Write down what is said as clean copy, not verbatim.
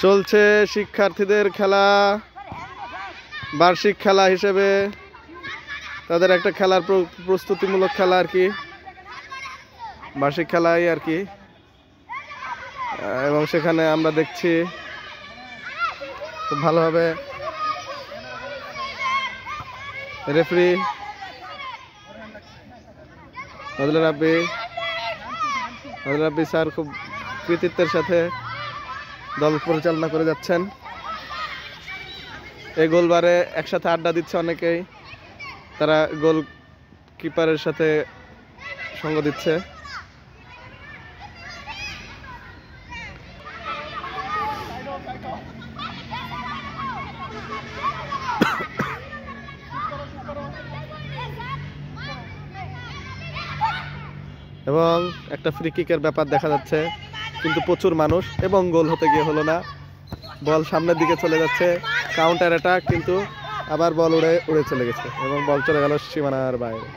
চলছে শিক্ষার্থীদের খেলা, বার্ষিক খেলা হিসেবে তাদের একটা খেলার প্রস্তুতিমূলক খেলা আর কি, বার্ষিক খেলাই আর কি। এবং সেখানে আমরা দেখছি খুব ভালোভাবে রেফারি নজরুল রাব্বি স্যার খুব কৃতিত্বের সাথে দল পরিচালনা করে যাচ্ছেন। এই গোলবারে একসাথে আড্ডা দিচ্ছে অনেকেই, তারা গোল কিপারের সাথে সঙ্গ দিচ্ছে। এবং একটা ফ্রি কিকের ব্যাপার দেখা যাচ্ছে, কিন্তু প্রচুর মানুষ এবং গোল হতে গিয়ে হলো না। বল সামনের দিকে চলে যাচ্ছে, কাউন্টার অ্যাটাক, কিন্তু আবার বল উড়ে চলে গেছে এবং বল চলে গেল সীমানার বাইরে।